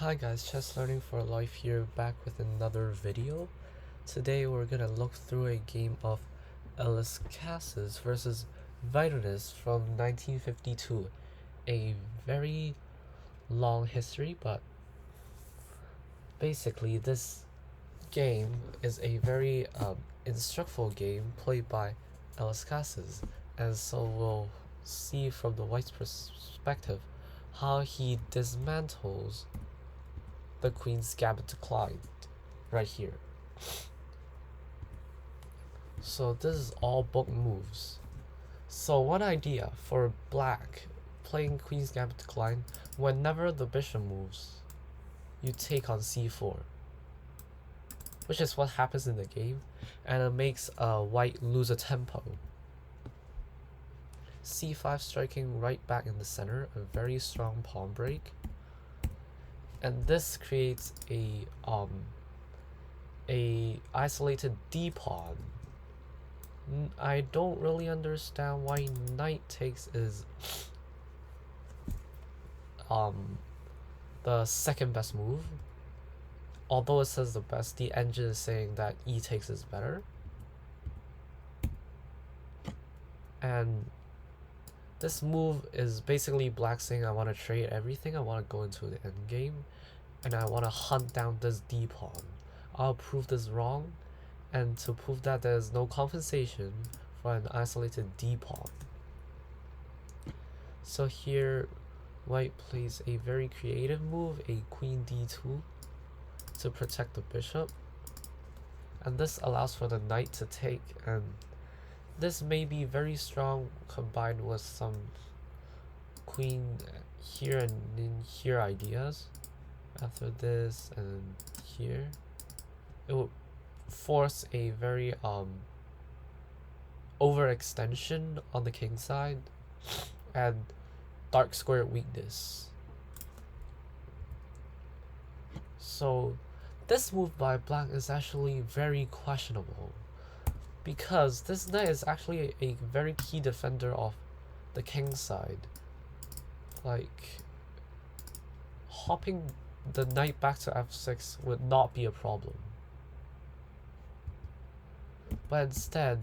Hi guys, Chess Learning for Life here, back with another video. Today we're gonna look through a game of Eliskases versus Vaitonis from 1952. A very long history, but basically this game is a very instructful game played by Eliskases, and so we'll see from the white's perspective how he dismantles the queen's Gambit declined right here. So this is all book moves. So one idea for black playing queen's Gambit decline: whenever the bishop moves, you take on c4, which is what happens in the game, and it makes white lose a tempo. c5 striking right back in the center, a very strong pawn break. And this creates a isolated d pawn. I don't really understand why knight takes is the second best move. Although it says the best, the engine is saying that e takes is better. And this move is basically black saying, I want to trade everything, I want to go into the endgame, and I want to hunt down this d pawn. I'll prove this wrong, and to prove that there's no compensation for an isolated d pawn. So here white plays a very creative move, a queen d2, to protect the bishop, and this allows for the knight to take, and this may be very strong combined with some queen here and in here ideas. After this and here, it will force a very overextension on the king side and dark square weakness. So this move by black is actually very questionable, because this knight is actually a very key defender of the king side. Like, hopping the knight back to f6 would not be a problem. But instead,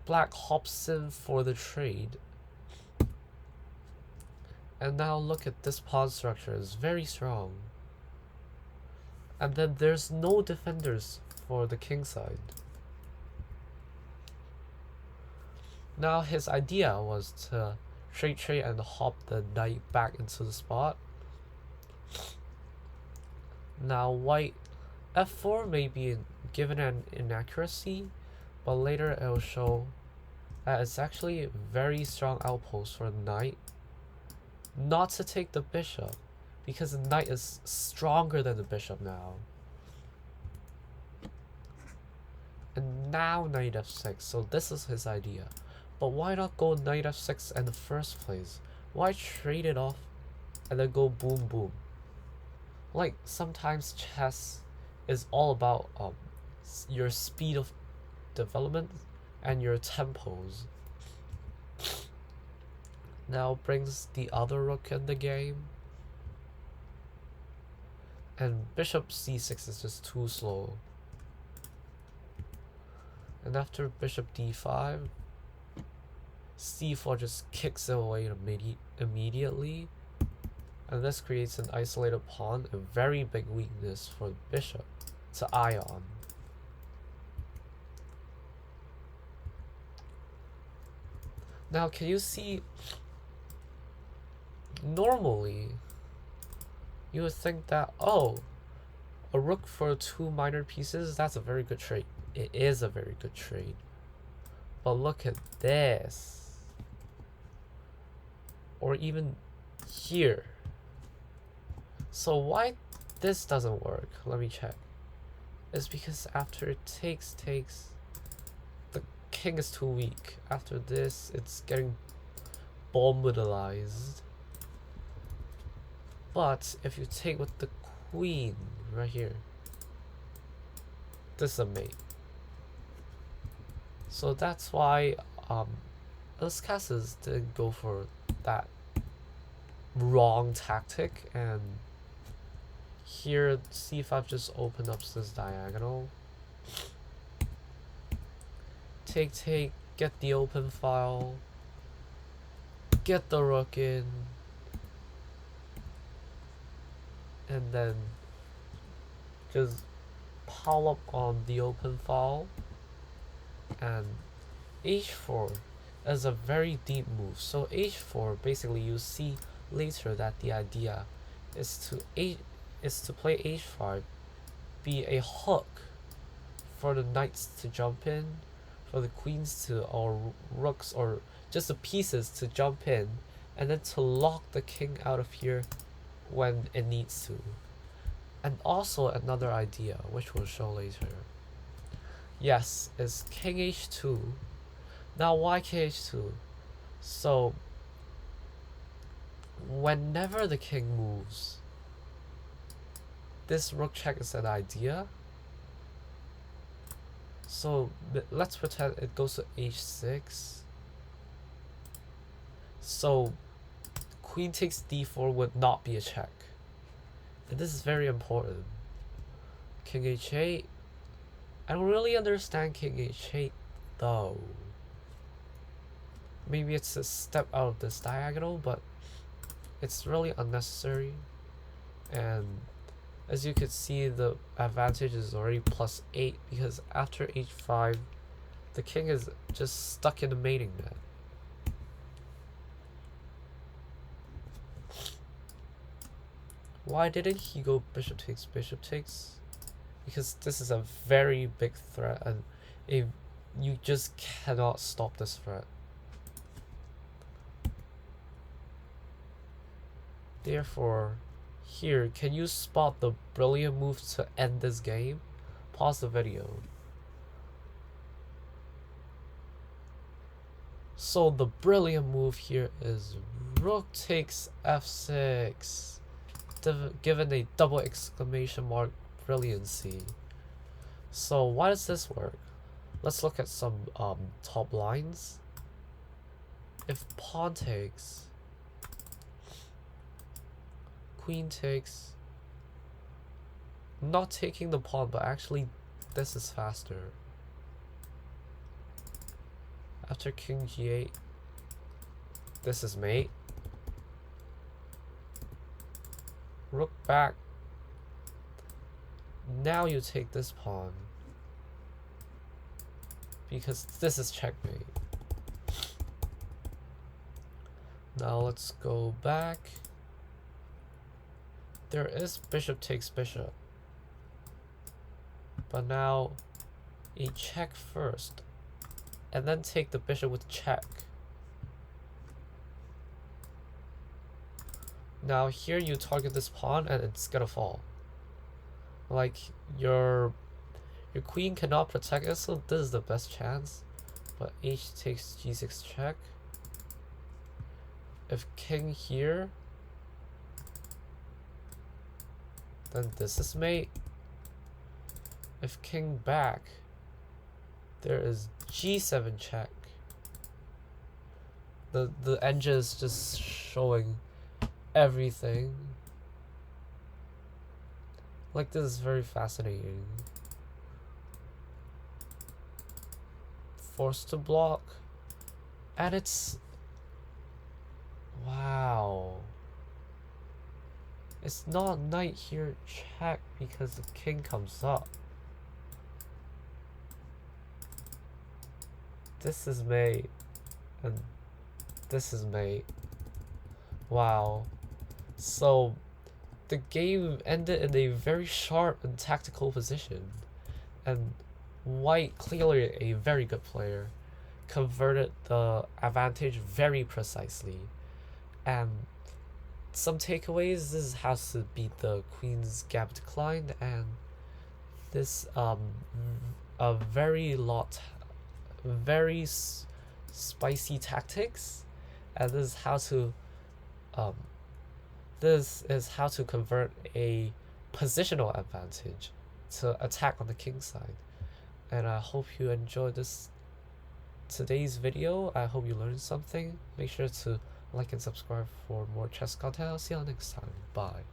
black hops in for the trade. And now look at this pawn structure, it's very strong. And then there's no defenders for the king side. Now his idea was to trade and hop the knight back into the spot. Now white f4 may be given an inaccuracy, but later it will show that it's actually a very strong outpost for the knight not to take the bishop, because the knight is stronger than the bishop now. And now knight f6, so this is his idea. But why not go knight f6 in the first place? Why trade it off and then go boom boom? Like, sometimes chess is all about your speed of development and your tempos. Now brings the other rook in the game, and bishop c6 is just too slow. And after bishop d5, c4 just kicks it away immediately, and this creates an isolated pawn, a very big weakness for the bishop to eye on. Now can you see, normally you would think that, oh, a rook for 2 minor pieces, that's a very good trade. It is a very good trade. But look at this. Or even here. So why this doesn't work? Let me check. It's because after it takes, the king is too weak. After this, it's getting bombardized. But if you take with the queen right here, this is a mate. So that's why Eliskases didn't go for that wrong tactic, and Here, c5 just open up this diagonal. Take, get the open file. Get the rook in. And then just pile up on the open file. And h4 is a very deep move. So h4, basically you see later that the idea is to play h5, be a hook for the knights to jump in, for the queens to, or rooks, or just the pieces to jump in, and then to lock the king out of here when it needs to. And also another idea, which we'll show later. Yes, is king h2. Now why king h2? So whenever the king moves, this rook check is an idea. So let's pretend it goes to h6. So queen takes d4 would not be a check. And this is very important. King h8. I don't really understand king h8 though. Maybe it's a step out of this diagonal, but it's really unnecessary. And as you can see, the advantage is already +8 because after h5, the king is just stuck in the mating net. Why didn't he go bishop takes, bishop takes? Because this is a very big threat, and you just cannot stop this threat. Therefore, here, can you spot the brilliant move to end this game? Pause the video. So the brilliant move here is rook takes f6, given a double exclamation mark brilliancy. So why does this work? Let's look at some top lines. If pawn takes, queen takes, not taking the pawn, but actually this is faster. After king g8, this is mate. Rook back. Now you take this pawn, because this is checkmate. Now let's go back. There is bishop takes bishop, but now a check first, and then take the bishop with check. Now here you target this pawn and it's gonna fall. Like your queen cannot protect it, so this is the best chance. But h takes g6 check. If king here, then this is mate. If king back, there is g7 check. The engine is just showing everything. Like, this is very fascinating. Forced to block, and it's wow. It's not knight here check because the king comes up. This is mate, and this is mate. Wow. So the game ended in a very sharp and tactical position, and white, clearly a very good player, converted the advantage very precisely. And some takeaways: this is how to beat the queen's gambit decline, and this a very spicy tactics, and this is how to convert a positional advantage to attack on the king side. And I hope you enjoyed today's video. I hope you learned something. Make sure to like and subscribe for more chess content. I'll see you all next time. Bye.